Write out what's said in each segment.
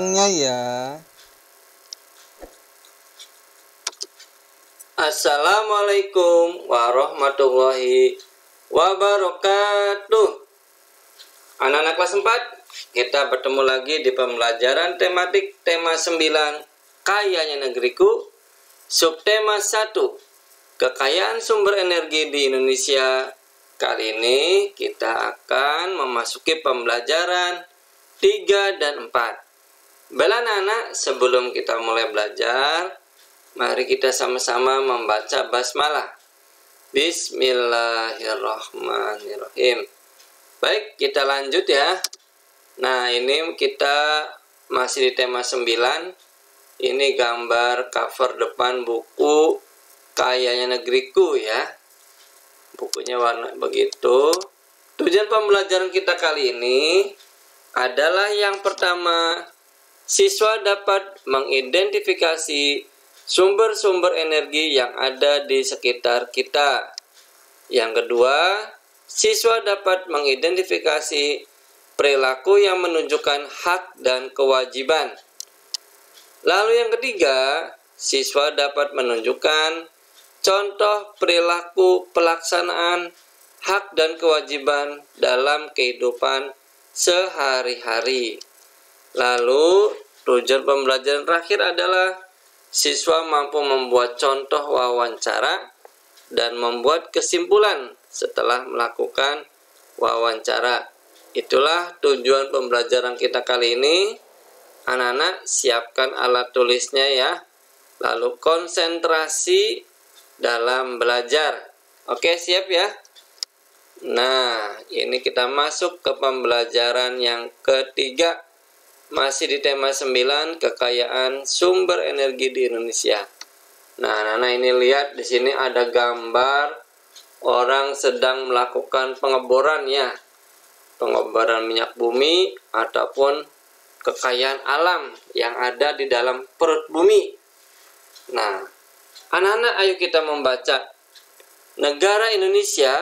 senangnya ya. Assalamualaikum warahmatullahi wabarakatuh. Anak-anak kelas 4, kita bertemu lagi di pembelajaran tematik tema 9, Kayanya Negeriku, subtema 1, Kekayaan sumber energi di Indonesia. Kali ini kita akan memasuki pembelajaran 3 dan 4. Bela anak-anak, sebelum kita mulai belajar, mari kita sama-sama membaca basmalah. Bismillahirrahmanirrahim. Baik, kita lanjut ya. Nah, ini kita masih di tema 9. Ini gambar cover depan buku Kayanya Negeriku ya. Bukunya warna begitu. Tujuan pembelajaran kita kali ini adalah yang pertama, siswa dapat mengidentifikasi sumber-sumber energi yang ada di sekitar kita. Yang kedua, siswa dapat mengidentifikasi perilaku yang menunjukkan hak dan kewajiban. Lalu yang ketiga, siswa dapat menunjukkan contoh perilaku pelaksanaan hak dan kewajiban dalam kehidupan sehari-hari. Lalu, tujuan pembelajaran terakhir adalah siswa mampu membuat contoh wawancara dan membuat kesimpulan setelah melakukan wawancara. Itulah tujuan pembelajaran kita kali ini. Anak-anak, siapkan alat tulisnya ya. Lalu konsentrasi dalam belajar. Oke, siap ya? Nah, ini kita masuk ke pembelajaran yang ketiga. Masih di tema 9, kekayaan sumber energi di Indonesia. Nah, ini lihat di sini ada gambar orang sedang melakukan pengeboran ya. Pengeboran minyak bumi ataupun kekayaan alam yang ada di dalam perut bumi. Nah, anak-anak, ayo kita membaca. Negara Indonesia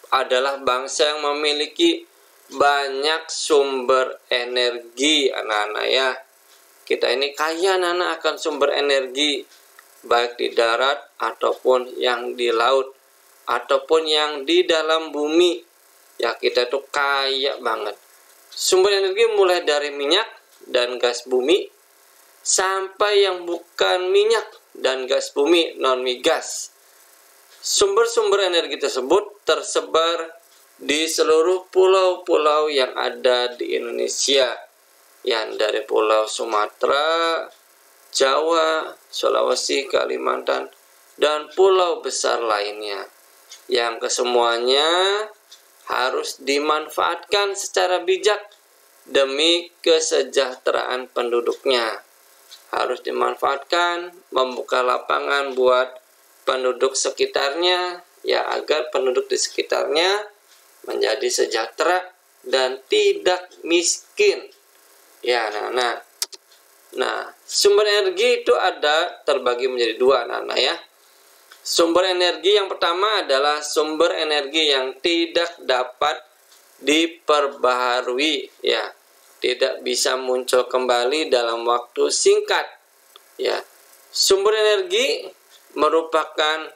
adalah bangsa yang memiliki banyak sumber energi, anak-anak ya. Kita ini kaya anak-anak akan sumber energi, baik di darat ataupun yang di laut ataupun yang di dalam bumi. Ya, kita tuh kaya banget. Sumber energi mulai dari minyak dan gas bumi sampai yang bukan minyak dan gas bumi, non-migas. Sumber-sumber energi tersebut tersebar di seluruh pulau-pulau yang ada di Indonesia, yang dari Pulau Sumatera, Jawa, Sulawesi, Kalimantan, dan pulau besar lainnya, yang kesemuanya harus dimanfaatkan secara bijak demi kesejahteraan penduduknya. Harus dimanfaatkan, membuka lapangan buat penduduk sekitarnya, ya, agar penduduk di sekitarnya menjadi sejahtera dan tidak miskin. Ya, nah, sumber energi itu ada terbagi menjadi dua, ya. Sumber energi yang pertama adalah sumber energi yang tidak dapat diperbaharui, ya, tidak bisa muncul kembali dalam waktu singkat, ya. Sumber energi merupakan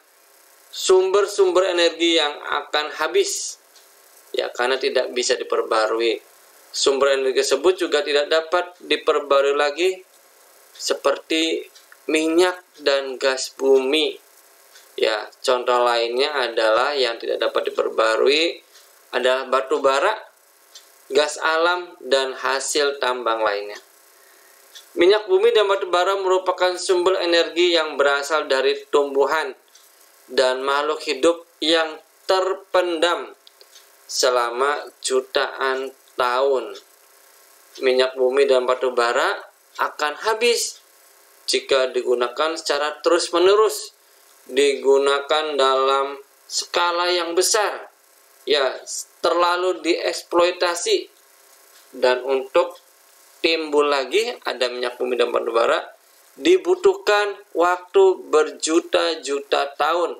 sumber-sumber energi yang akan habis, ya, karena tidak bisa diperbarui. Sumber energi tersebut juga tidak dapat diperbarui lagi, seperti minyak dan gas bumi. Ya, contoh lainnya adalah yang tidak dapat diperbarui adalah batu bara, gas alam, dan hasil tambang lainnya. Minyak bumi dan batu bara merupakan sumber energi yang berasal dari tumbuhan dan makhluk hidup yang terpendam selama jutaan tahun. Minyak bumi dan batu bara akan habis jika digunakan secara terus-menerus, digunakan dalam skala yang besar, ya, terlalu dieksploitasi, dan untuk timbul lagi ada minyak bumi dan batu bara dibutuhkan waktu berjuta-juta tahun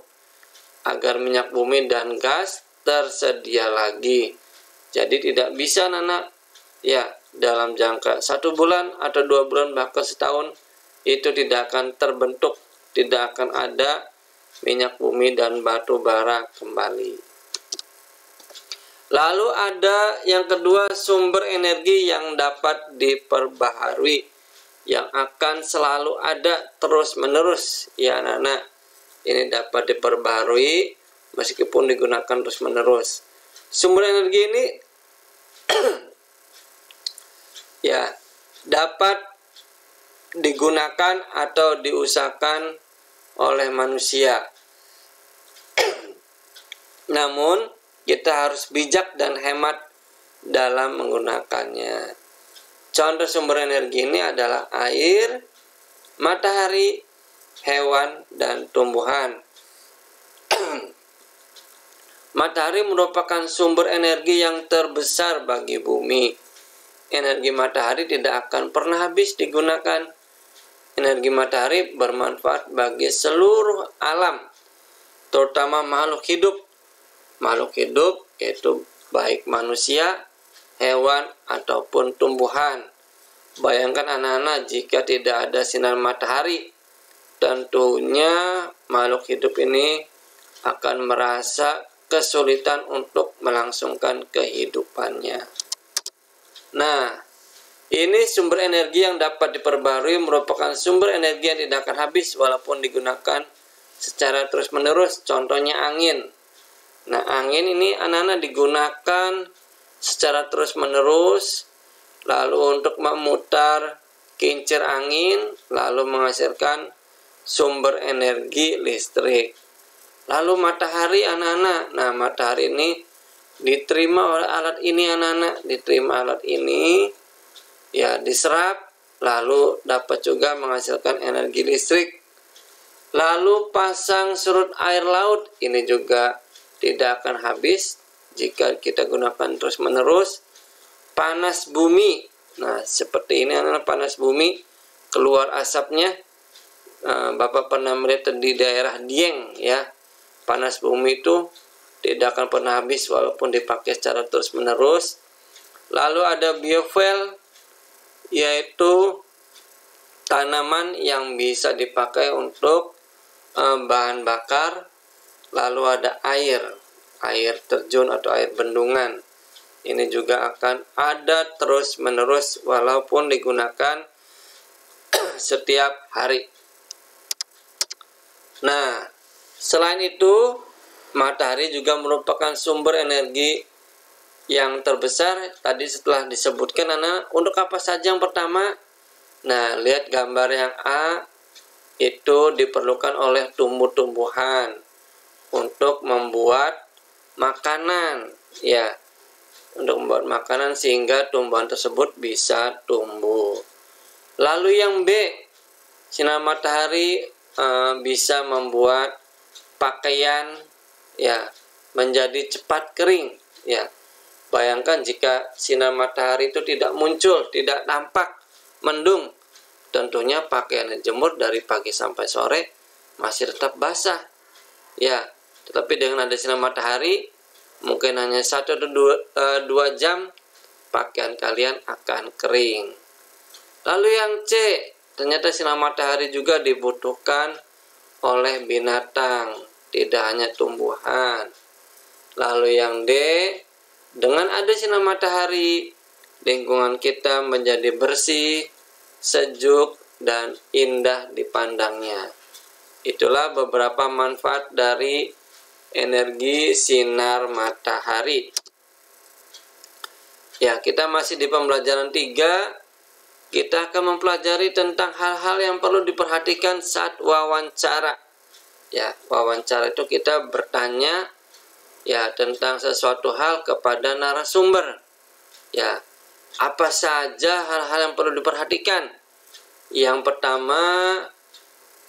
agar minyak bumi dan gas tersedia lagi. Jadi tidak bisa ya dalam jangka 1 bulan atau 2 bulan bahkan setahun itu tidak akan terbentuk, tidak akan ada minyak bumi dan batu bara kembali. Lalu ada yang kedua, sumber energi yang dapat diperbaharui, yang akan selalu ada terus menerus. Ya anak-anak, ini dapat diperbaharui meskipun digunakan terus menerus. Sumber energi ini ya dapat digunakan atau diusahakan oleh manusia. Namun kita harus bijak dan hemat dalam menggunakannya. Contoh sumber energi ini adalah air, matahari, hewan, dan tumbuhan. Matahari merupakan sumber energi yang terbesar bagi bumi. Energi matahari tidak akan pernah habis digunakan. Energi matahari bermanfaat bagi seluruh alam, terutama makhluk hidup. Makhluk hidup yaitu baik manusia, hewan, ataupun tumbuhan. Bayangkan anak-anak, jika tidak ada sinar matahari, tentunya makhluk hidup ini akan merasa kesulitan untuk melangsungkan kehidupannya. Nah, ini sumber energi yang dapat diperbarui merupakan sumber energi yang tidak akan habis walaupun digunakan secara terus-menerus. Contohnya angin. Nah, angin ini anak-anak digunakan secara terus-menerus, lalu untuk memutar kincir angin, lalu menghasilkan sumber energi listrik. Lalu matahari anak-anak. Nah, matahari ini diterima oleh alat ini anak-anak, diterima alat ini, ya diserap, lalu dapat juga menghasilkan energi listrik. Lalu pasang surut air laut, ini juga tidak akan habis jika kita gunakan terus-menerus. Panas bumi, nah seperti ini anak-anak, panas bumi, keluar asapnya. Bapak pernah melihat di daerah Dieng ya, panas bumi itu tidak akan pernah habis walaupun dipakai secara terus-menerus. Lalu ada biofuel, yaitu tanaman yang bisa dipakai untuk bahan bakar. Lalu ada air terjun atau air bendungan. Ini juga akan ada terus-menerus walaupun digunakan setiap hari. Nah, selain itu, matahari juga merupakan sumber energi yang terbesar. Tadi setelah disebutkan anak, untuk apa saja yang pertama? Nah, lihat gambar yang A, itu diperlukan oleh tumbuh-tumbuhan untuk membuat makanan, ya, untuk membuat makanan sehingga tumbuhan tersebut bisa tumbuh. Lalu yang B, sinar matahari bisa membuat pakaian ya menjadi cepat kering, ya. Bayangkan jika sinar matahari itu tidak muncul, tidak tampak, mendung, tentunya pakaian dijemur dari pagi sampai sore masih tetap basah, ya. Tetapi dengan ada sinar matahari, mungkin hanya 1 atau 2 jam, pakaian kalian akan kering. Lalu yang C, ternyata sinar matahari juga dibutuhkan oleh binatang, tidak hanya tumbuhan. Lalu yang D, dengan ada sinar matahari, lingkungan kita menjadi bersih, sejuk, dan indah dipandangnya. Itulah beberapa manfaat dari energi sinar matahari. Ya, kita masih di pembelajaran 3. Kita akan mempelajari tentang hal-hal yang perlu diperhatikan saat wawancara. Ya, wawancara itu kita bertanya ya tentang sesuatu hal kepada narasumber. Ya, apa saja hal-hal yang perlu diperhatikan? Yang pertama,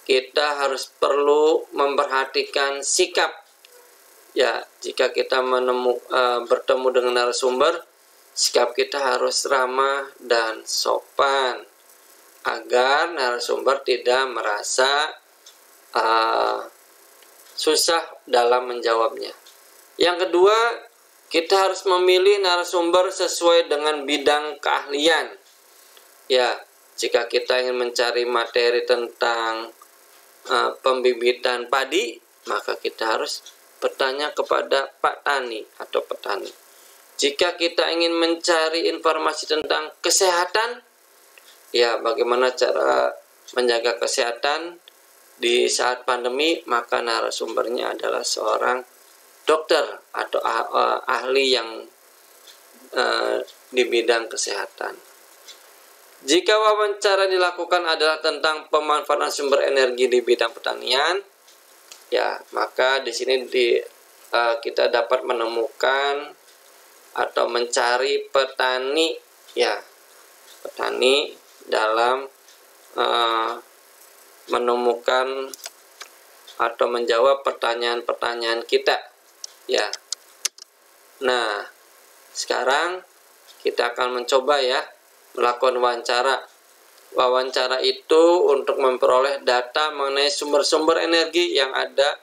kita harus perlu memperhatikan sikap. Ya, jika kita bertemu dengan narasumber, sikap kita harus ramah dan sopan agar narasumber tidak merasa susah dalam menjawabnya. Yang kedua, kita harus memilih narasumber sesuai dengan bidang keahlian. Ya, jika kita ingin mencari materi tentang pembibitan padi, maka kita harus bertanya kepada Pak Tani atau petani. Jika kita ingin mencari informasi tentang kesehatan, ya bagaimana cara menjaga kesehatan di saat pandemi, maka narasumbernya adalah seorang dokter atau ahli yang di bidang kesehatan. Jika wawancara dilakukan adalah tentang pemanfaatan sumber energi di bidang pertanian, ya maka di sini kita dapat menemukan atau mencari petani, ya petani dalam menemukan atau menjawab pertanyaan-pertanyaan kita. Ya. Nah, sekarang kita akan mencoba ya melakukan wawancara. Wawancara itu untuk memperoleh data mengenai sumber-sumber energi yang ada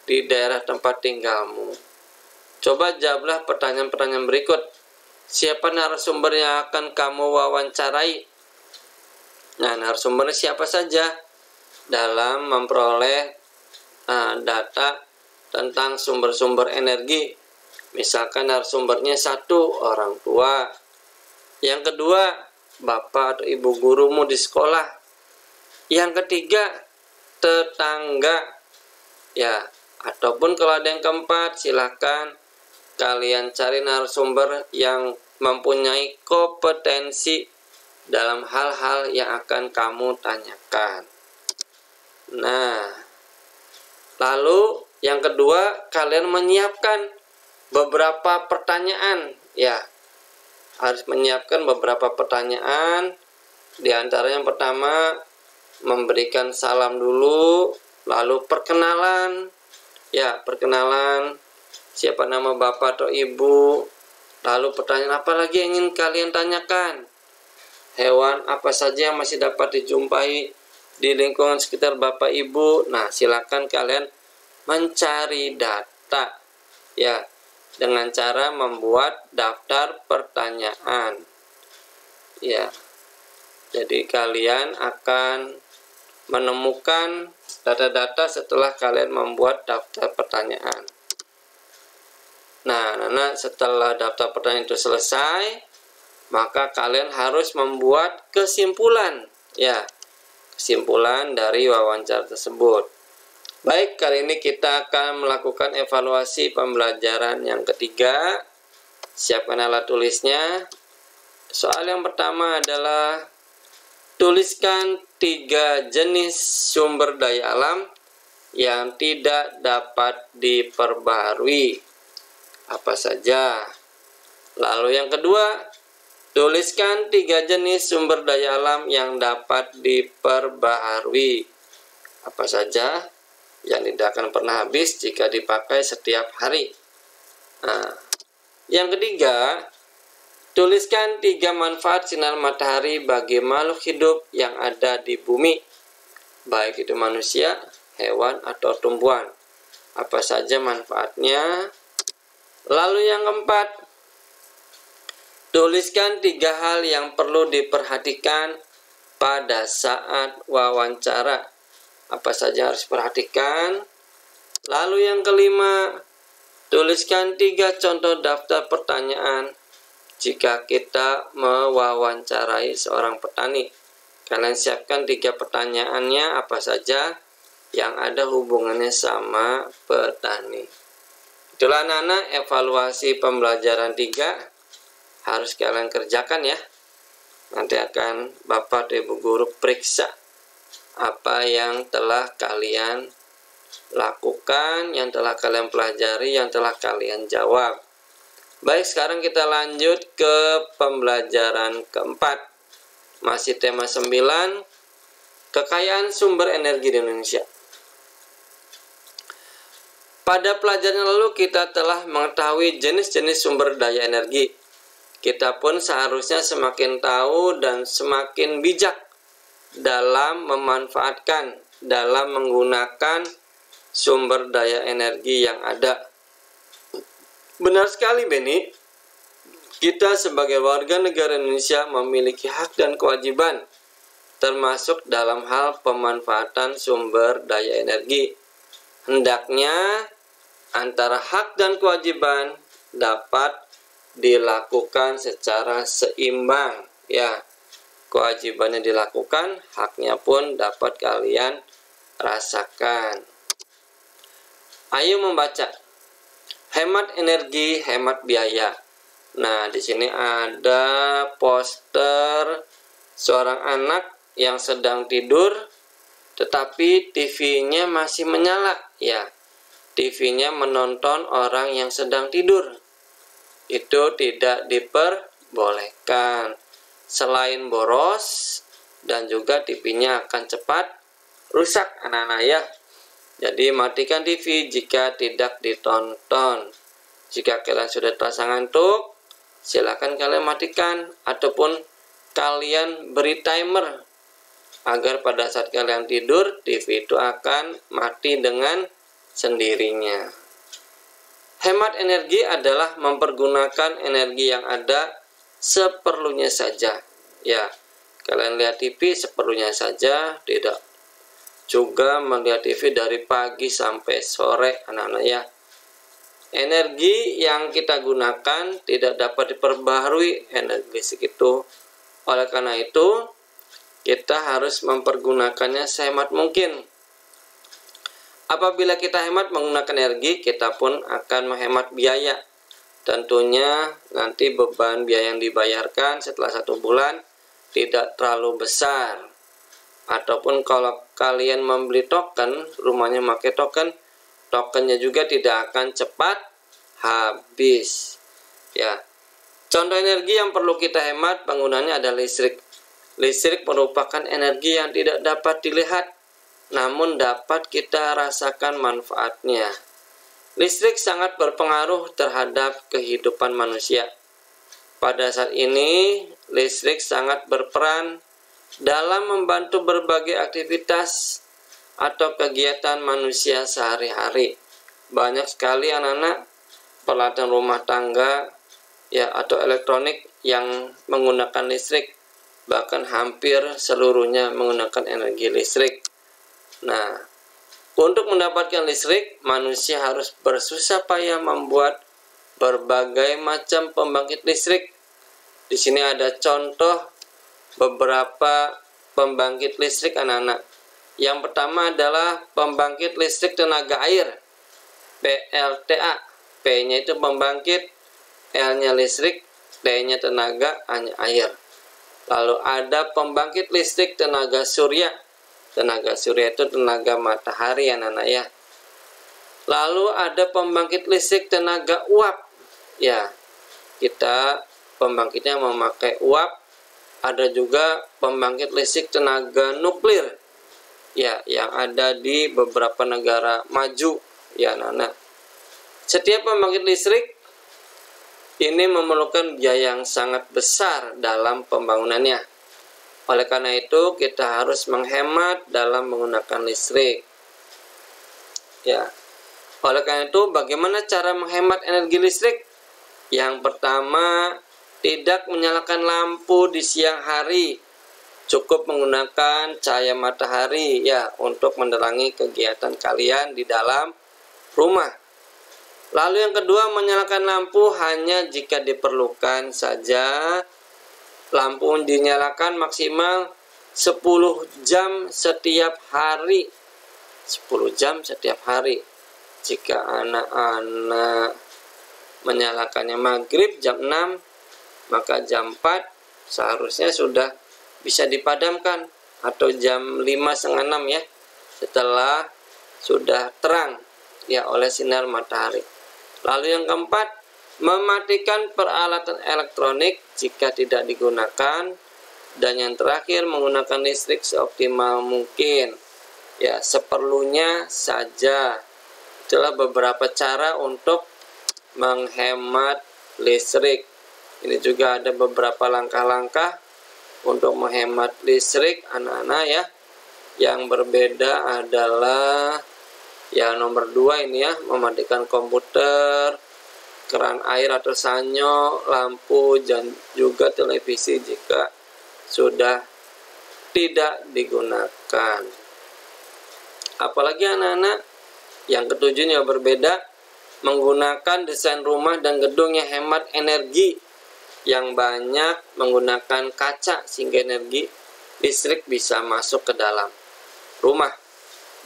di daerah tempat tinggalmu. Coba jawablah pertanyaan-pertanyaan berikut. Siapa narasumber yang akan kamu wawancarai? Nah, narasumbernya siapa saja dalam memperoleh data tentang sumber-sumber energi. Misalkan narasumbernya satu, orang tua. Yang kedua, bapak atau ibu gurumu di sekolah. Yang ketiga, tetangga. Ya, ataupun kalau ada yang keempat, silakan kalian cari narasumber yang mempunyai kompetensi dalam hal-hal yang akan kamu tanyakan. Nah, lalu yang kedua, kalian menyiapkan beberapa pertanyaan. Ya, harus menyiapkan beberapa pertanyaan. Di antara yang pertama, memberikan salam dulu, lalu perkenalan. Ya, perkenalan, siapa nama bapak atau ibu. Lalu pertanyaan apa lagi yang ingin kalian tanyakan? Hewan apa saja yang masih dapat dijumpai di lingkungan sekitar bapak ibu. Nah, silakan kalian mencari data ya dengan cara membuat daftar pertanyaan. Ya. Jadi kalian akan menemukan data-data setelah kalian membuat daftar pertanyaan. Nah, setelah daftar pertanyaan itu selesai, maka kalian harus membuat kesimpulan, ya, kesimpulan dari wawancara tersebut. Baik, kali ini kita akan melakukan evaluasi pembelajaran yang ketiga. Siapkan alat tulisnya. Soal yang pertama adalah tuliskan 3 jenis sumber daya alam yang tidak dapat diperbaharui. Apa saja? Lalu yang kedua, tuliskan 3 jenis sumber daya alam yang dapat diperbaharui. Apa saja? Yang tidak akan pernah habis jika dipakai setiap hari. Nah, yang ketiga, tuliskan 3 manfaat sinar matahari bagi makhluk hidup yang ada di bumi, baik itu manusia, hewan, atau tumbuhan. Apa saja manfaatnya? Lalu yang keempat, tuliskan 3 hal yang perlu diperhatikan pada saat wawancara. Apa saja harus diperhatikan? Lalu yang kelima, tuliskan 3 contoh daftar pertanyaan jika kita mewawancarai seorang petani. Kalian siapkan 3 pertanyaannya apa saja yang ada hubungannya sama petani. Itulah anak-anak evaluasi pembelajaran 3 harus kalian kerjakan ya. Nanti akan Bapak dan Ibu Guru periksa apa yang telah kalian lakukan, yang telah kalian pelajari, yang telah kalian jawab. Baik, sekarang kita lanjut ke pembelajaran keempat. Masih tema 9, kekayaan sumber energi di Indonesia. Pada pelajaran lalu kita telah mengetahui jenis-jenis sumber daya energi. Kita pun seharusnya semakin tahu dan semakin bijak dalam memanfaatkan, dalam menggunakan sumber daya energi yang ada. Benar sekali, Beni. Kita sebagai warga negara Indonesia memiliki hak dan kewajiban, termasuk dalam hal pemanfaatan sumber daya energi. Hendaknya antara hak dan kewajiban dapat dilakukan secara seimbang, ya. Kewajibannya dilakukan, haknya pun dapat kalian rasakan. Ayo membaca. Hemat energi, hemat biaya. Nah, di sini ada poster seorang anak yang sedang tidur, tetapi TV-nya masih menyala, ya. TV-nya menonton orang yang sedang tidur. Itu tidak diperbolehkan. Selain boros, dan juga TV-nya akan cepat rusak, anak-anak ya. Jadi matikan TV jika tidak ditonton. Jika kalian sudah terasa ngantuk, silakan kalian matikan, ataupun kalian beri timer agar pada saat kalian tidur, TV itu akan mati dengan sendirinya. Hemat energi adalah mempergunakan energi yang ada seperlunya saja. Ya, kalian lihat TV seperlunya saja, tidak juga melihat TV dari pagi sampai sore, anak-anak ya. Energi yang kita gunakan tidak dapat diperbaharui energi listrik itu. Oleh karena itu, kita harus mempergunakannya sehemat mungkin. Apabila kita hemat menggunakan energi, kita pun akan menghemat biaya. Tentunya nanti beban biaya yang dibayarkan setelah 1 bulan tidak terlalu besar. Ataupun kalau kalian membeli token, rumahnya pakai token, tokennya juga tidak akan cepat habis. Ya. Contoh energi yang perlu kita hemat penggunaannya adalah listrik. Listrik merupakan energi yang tidak dapat dilihat, namun dapat kita rasakan manfaatnya. Listrik sangat berpengaruh terhadap kehidupan manusia. Pada saat ini, listrik sangat berperan dalam membantu berbagai aktivitas atau kegiatan manusia sehari-hari. Banyak sekali anak-anak peralatan rumah tangga ya atau elektronik yang menggunakan listrik, bahkan hampir seluruhnya menggunakan energi listrik. Nah, untuk mendapatkan listrik, manusia harus bersusah payah membuat berbagai macam pembangkit listrik. Di sini ada contoh beberapa pembangkit listrik anak-anak. Yang pertama adalah pembangkit listrik tenaga air, PLTA. P-nya itu pembangkit, L-nya listrik, T-nya tenaga, A-nya air. Lalu ada pembangkit listrik tenaga surya. Tenaga surya itu tenaga matahari anak-anak ya. Lalu ada pembangkit listrik tenaga uap. Ya, kita pembangkitnya memakai uap. Ada juga pembangkit listrik tenaga nuklir. Ya, yang ada di beberapa negara maju ya anak-anak. Setiap pembangkit listrik ini memerlukan biaya yang sangat besar dalam pembangunannya. Oleh karena itu, kita harus menghemat dalam menggunakan listrik. Ya. Oleh karena itu, bagaimana cara menghemat energi listrik? Yang pertama, tidak menyalakan lampu di siang hari. Cukup menggunakan cahaya matahari ya untuk menerangi kegiatan kalian di dalam rumah. Lalu yang kedua, menyalakan lampu hanya jika diperlukan saja. Lampu dinyalakan maksimal 10 jam setiap hari. 10 jam setiap hari. Jika anak-anak menyalakannya maghrib jam 6, maka jam 4 seharusnya sudah bisa dipadamkan. Atau jam 5:30 ya, setelah sudah terang ya oleh sinar matahari. Lalu yang keempat, mematikan peralatan elektronik jika tidak digunakan. Dan yang terakhir, menggunakan listrik seoptimal mungkin. Ya, seperlunya saja. Itulah beberapa cara untuk menghemat listrik. Ini juga ada beberapa langkah-langkah untuk menghemat listrik anak-anak ya. Yang berbeda adalah yang nomor 2 ini ya, mematikan komputer, keran air atau sanyo, lampu, dan juga televisi jika sudah tidak digunakan. Apalagi anak-anak yang ketujuhnya berbeda, menggunakan desain rumah dan gedung yang hemat energi, yang banyak menggunakan kaca sehingga energi listrik bisa masuk ke dalam rumah.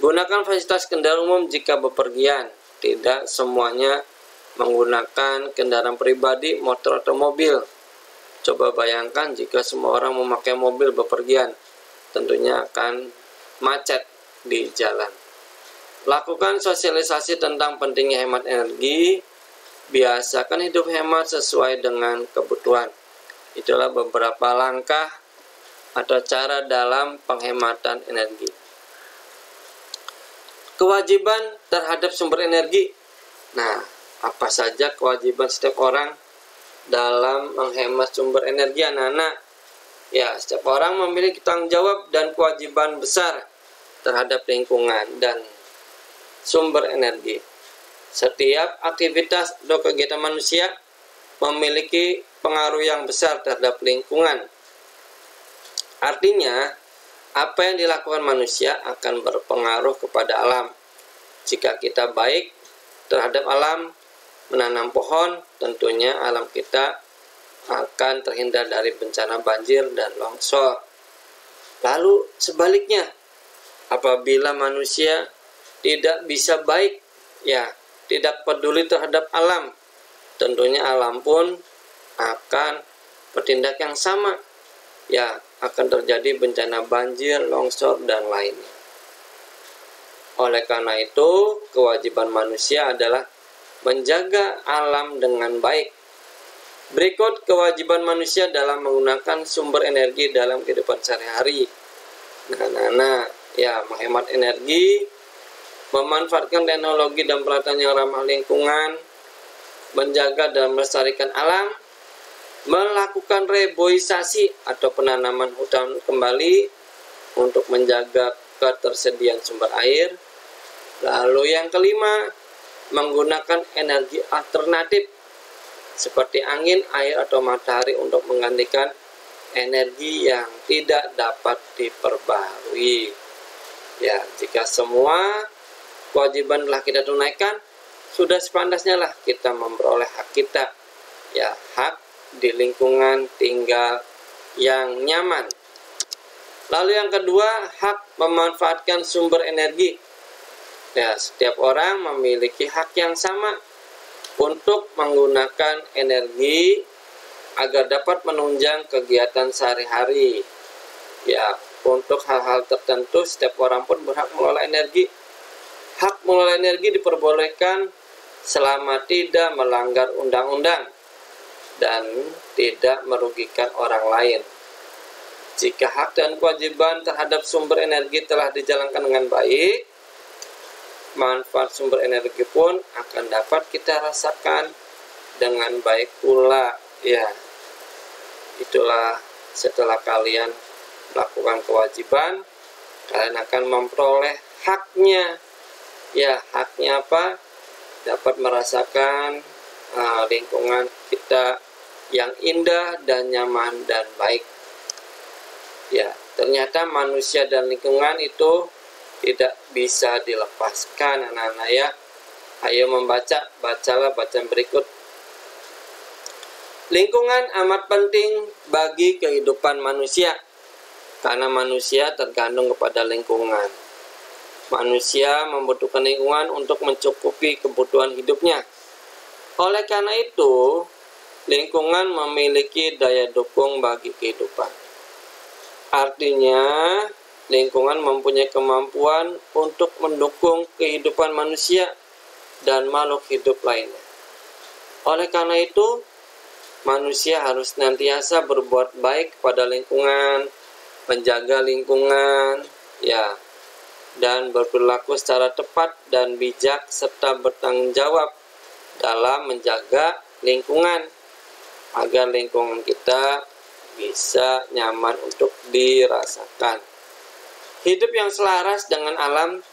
Gunakan fasilitas kendaraan umum jika bepergian, tidak semuanya menggunakan kendaraan pribadi, motor atau mobil. Coba bayangkan jika semua orang memakai mobil bepergian, tentunya akan macet di jalan. Lakukan sosialisasi tentang pentingnya hemat energi. Biasakan hidup hemat sesuai dengan kebutuhan. Itulah beberapa langkah atau cara dalam penghematan energi. Kewajiban terhadap sumber energi. Nah, apa saja kewajiban setiap orang dalam menghemat sumber energi, anak-anak? Ya, setiap orang memiliki tanggung jawab dan kewajiban besar terhadap lingkungan dan sumber energi. Setiap aktivitas atau kegiatan manusia memiliki pengaruh yang besar terhadap lingkungan. Artinya, apa yang dilakukan manusia akan berpengaruh kepada alam. Jika kita baik terhadap alam, menanam pohon, tentunya alam kita akan terhindar dari bencana banjir dan longsor. Lalu sebaliknya, apabila manusia tidak bisa baik, ya, tidak peduli terhadap alam, tentunya alam pun akan bertindak yang sama, ya, akan terjadi bencana banjir, longsor, dan lainnya. Oleh karena itu, kewajiban manusia adalah menjaga alam dengan baik. Berikut kewajiban manusia dalam menggunakan sumber energi dalam kehidupan sehari-hari. Nah, ya, menghemat energi, memanfaatkan teknologi dan peralatan yang ramah lingkungan, menjaga dan melestarikan alam, melakukan reboisasi atau penanaman hutan kembali untuk menjaga ketersediaan sumber air. Lalu yang kelima, menggunakan energi alternatif seperti angin, air, atau matahari untuk menggantikan energi yang tidak dapat diperbarui. Ya, jika semua kewajiban telah kita tunaikan, sudah sepantasnya lah kita memperoleh hak kita, ya, hak di lingkungan tinggal yang nyaman. Lalu yang kedua, hak memanfaatkan sumber energi. Ya, setiap orang memiliki hak yang sama untuk menggunakan energi agar dapat menunjang kegiatan sehari-hari. Ya, untuk hal-hal tertentu setiap orang pun berhak mengelola energi. Hak mengelola energi diperbolehkan selama tidak melanggar undang-undang dan tidak merugikan orang lain. Jika hak dan kewajiban terhadap sumber energi telah dijalankan dengan baik, manfaat sumber energi pun akan dapat kita rasakan dengan baik pula. Ya, itulah setelah kalian melakukan kewajiban, kalian akan memperoleh haknya. Ya, haknya apa? Dapat merasakan lingkungan kita yang indah dan nyaman dan baik. Ya, ternyata manusia dan lingkungan itu tidak bisa dilepaskan, anak-anak, ya. Ayo bacalah bacaan berikut. Lingkungan amat penting bagi kehidupan manusia, karena manusia tergantung kepada lingkungan. Manusia membutuhkan lingkungan untuk mencukupi kebutuhan hidupnya. Oleh karena itu, lingkungan memiliki daya dukung bagi kehidupan. Artinya, lingkungan mempunyai kemampuan untuk mendukung kehidupan manusia dan makhluk hidup lainnya. Oleh karena itu, manusia harus senantiasa berbuat baik kepada lingkungan, menjaga lingkungan, ya, dan berperilaku secara tepat dan bijak serta bertanggung jawab dalam menjaga lingkungan agar lingkungan kita bisa nyaman untuk dirasakan. Hidup yang selaras dengan alam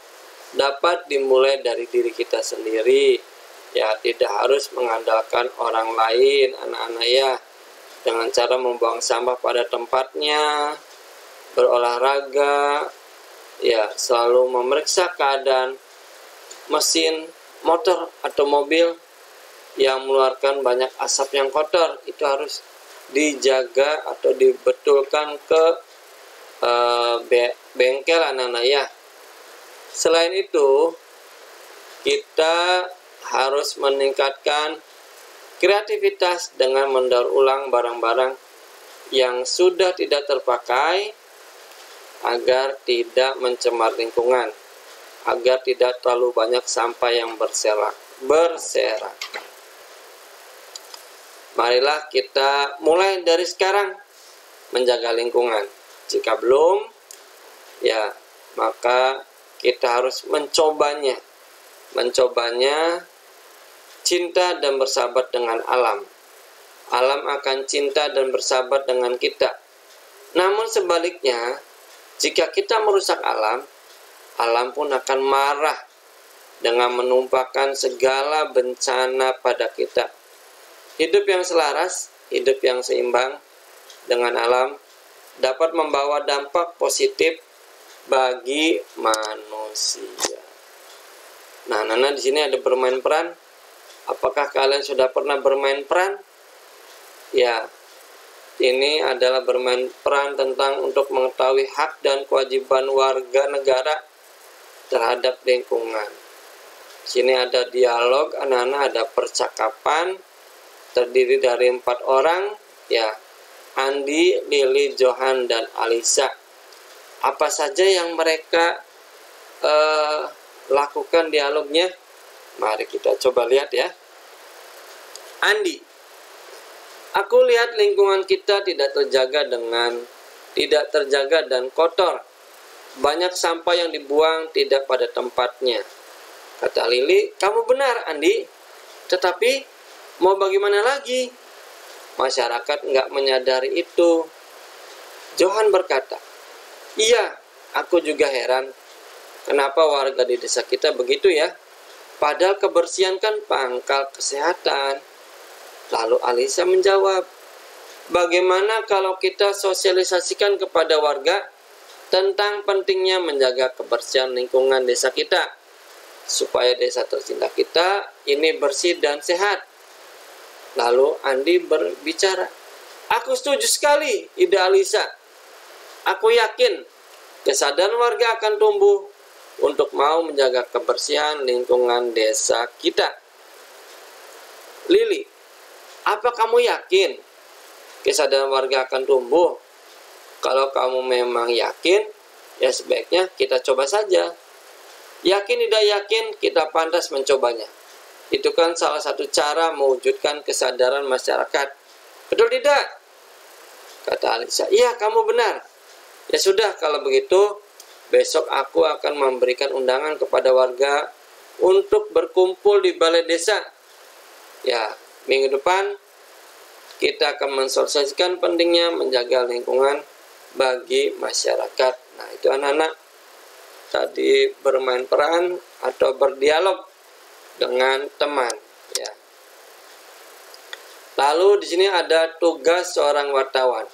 dapat dimulai dari diri kita sendiri. Ya, tidak harus mengandalkan orang lain, anak-anak ya, dengan cara membuang sampah pada tempatnya, berolahraga, ya, selalu memeriksa keadaan mesin, motor atau mobil yang mengeluarkan banyak asap yang kotor. Itu harus dijaga atau dibetulkan ke bengkel anak-anak ya. Selain itu, kita harus meningkatkan kreativitas dengan mendaur ulang barang-barang yang sudah tidak terpakai agar tidak mencemar lingkungan, agar tidak terlalu banyak sampah yang berserakan. Marilah kita mulai dari sekarang menjaga lingkungan. Jika belum, ya maka kita harus mencobanya, cinta dan bersahabat dengan alam. Alam akan cinta dan bersahabat dengan kita. Namun sebaliknya, jika kita merusak alam, alam pun akan marah dengan menumpahkan segala bencana pada kita. Hidup yang selaras, hidup yang seimbang dengan alam dapat membawa dampak positif bagi manusia. Nah, Nana di sini ada bermain peran. Apakah kalian sudah pernah bermain peran? Ya, ini adalah bermain peran tentang untuk mengetahui hak dan kewajiban warga negara terhadap lingkungan. Sini ada dialog, anak-anak ada percakapan, terdiri dari 4 orang, ya, Andi, Lili, Johan, dan Alisa. Apa saja yang mereka lakukan dialognya? Mari kita coba lihat ya. Andi, aku lihat lingkungan kita tidak terjaga dan kotor. Banyak sampah yang dibuang tidak pada tempatnya. Kata Lili, kamu benar Andi. Tetapi mau bagaimana lagi? Masyarakat nggak menyadari itu. Johan berkata, iya, aku juga heran. Kenapa warga di desa kita begitu ya? Padahal kebersihan kan pangkal kesehatan. Lalu Alisa menjawab, bagaimana kalau kita sosialisasikan kepada warga tentang pentingnya menjaga kebersihan lingkungan desa kita, supaya desa tercinta kita ini bersih dan sehat. Lalu Andi berbicara, aku setuju sekali ide Alisa. Aku yakin kesadaran warga akan tumbuh untuk mau menjaga kebersihan lingkungan desa kita. Lili, apa kamu yakin kesadaran warga akan tumbuh? Kalau kamu memang yakin, ya sebaiknya kita coba saja. Yakin tidak yakin, kita pantas mencobanya. Itu kan salah satu cara mewujudkan kesadaran masyarakat. Betul tidak? Kata Alisa, iya kamu benar. Ya sudah, kalau begitu, besok aku akan memberikan undangan kepada warga untuk berkumpul di balai desa. Ya, minggu depan kita akan mensosialisasikan pentingnya menjaga lingkungan bagi masyarakat. Nah, itu anak-anak tadi bermain peran atau berdialog dengan teman. Ya. Lalu di sini ada tugas seorang wartawan.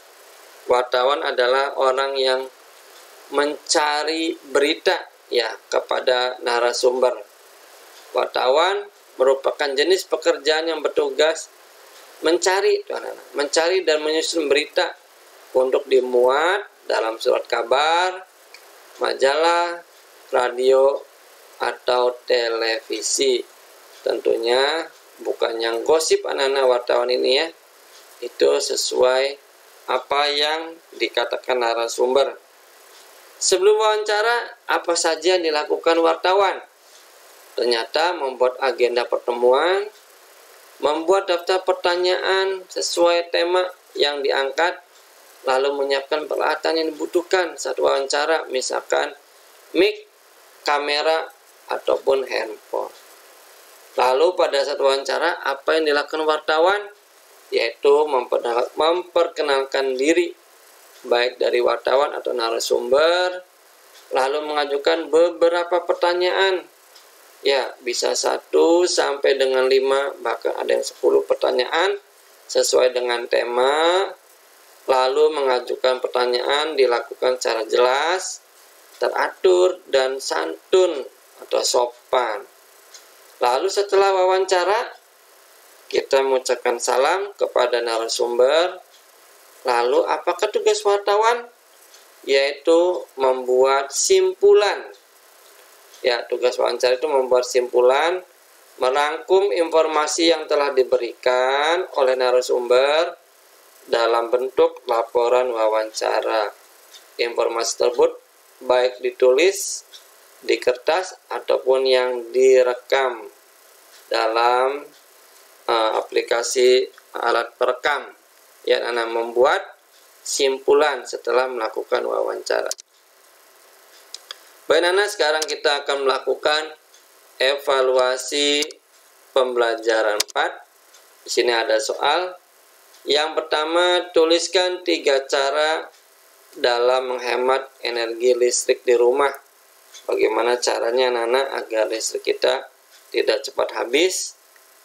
Wartawan adalah orang yang mencari berita ya kepada narasumber. Wartawan merupakan jenis pekerjaan yang bertugas mencari dan menyusun berita untuk dimuat dalam surat kabar, majalah, radio, atau televisi. Tentunya bukan yang gosip anak-anak wartawan ini ya. Itu sesuai apa yang dikatakan narasumber. Sebelum wawancara, apa saja yang dilakukan wartawan? Ternyata membuat agenda pertemuan, membuat daftar pertanyaan sesuai tema yang diangkat, lalu menyiapkan peralatan yang dibutuhkan saat wawancara, misalkan mic, kamera, ataupun handphone. Lalu pada saat wawancara, apa yang dilakukan wartawan? Yaitu memperkenalkan diri, baik dari wartawan atau narasumber, lalu mengajukan beberapa pertanyaan, Ya, bisa 1 sampai dengan 5, bahkan ada yang 10 pertanyaan sesuai dengan tema. Lalu mengajukan pertanyaan dilakukan secara jelas, teratur, dan santun atau sopan. Lalu setelah wawancara, kita mengucapkan salam kepada narasumber. Lalu apakah tugas wartawan? Yaitu membuat simpulan. Ya, tugas wawancara itu membuat simpulan, merangkum informasi yang telah diberikan oleh narasumber dalam bentuk laporan wawancara. Informasi tersebut baik ditulis di kertas ataupun yang direkam dalam aplikasi alat perekam. Ya, Anak membuat simpulan setelah melakukan wawancara. Baik Anak, sekarang kita akan melakukan evaluasi pembelajaran 4. Di sini ada soal. Yang pertama, tuliskan 3 cara dalam menghemat energi listrik di rumah. Bagaimana caranya anak-anak agar listrik kita tidak cepat habis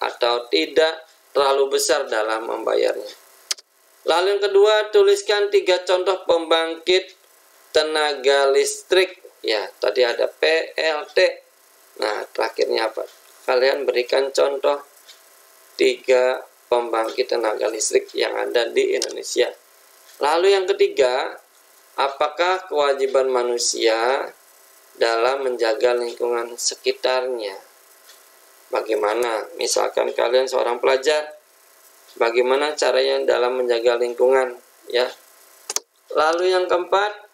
atau tidak terlalu besar dalam membayarnya. Lalu yang kedua, tuliskan 3 contoh pembangkit tenaga listrik. Ya, tadi ada PLT. Nah, terakhirnya apa? Kalian berikan contoh 3 pembangkit tenaga listrik yang ada di Indonesia. Lalu yang ketiga, apakah kewajiban manusia dalam menjaga lingkungan sekitarnya? Bagaimana? Misalkan kalian seorang pelajar, bagaimana caranya dalam menjaga lingkungan, ya? Lalu yang keempat,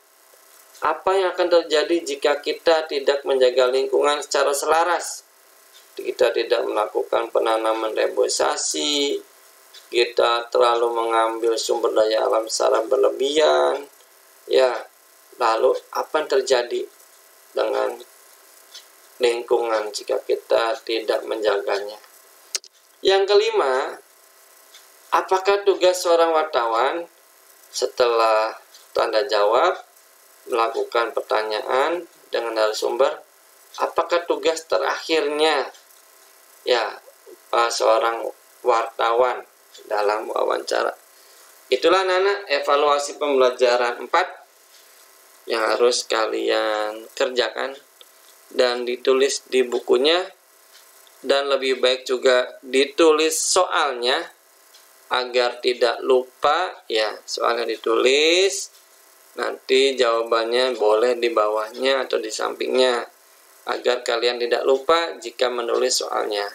apa yang akan terjadi jika kita tidak menjaga lingkungan secara selaras? Kita tidak melakukan penanaman reboisasi, kita terlalu mengambil sumber daya alam secara berlebihan, ya. Lalu apa yang terjadi dengan lingkungan jika kita tidak menjaganya? Yang kelima, apakah tugas seorang wartawan setelah tanda jawab melakukan pertanyaan dengan narasumber, apakah tugas terakhirnya ya seorang wartawan dalam wawancara? Itulah anak-anak evaluasi pembelajaran 4 yang harus kalian kerjakan dan ditulis di bukunya, dan lebih baik juga ditulis soalnya agar tidak lupa. Ya, soalnya ditulis, nanti jawabannya boleh di bawahnya atau di sampingnya agar kalian tidak lupa jika menulis soalnya.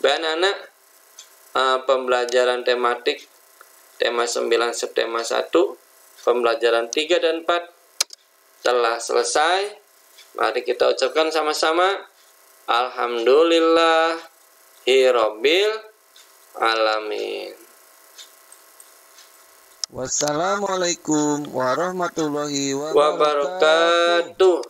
Baik anak, pembelajaran tematik tema 9 subtema 1, pembelajaran 3 dan 4 telah selesai. Mari kita ucapkan sama-sama Alhamdulillahirabbil alamin. Wassalamualaikum warahmatullahi Wabarakatuh.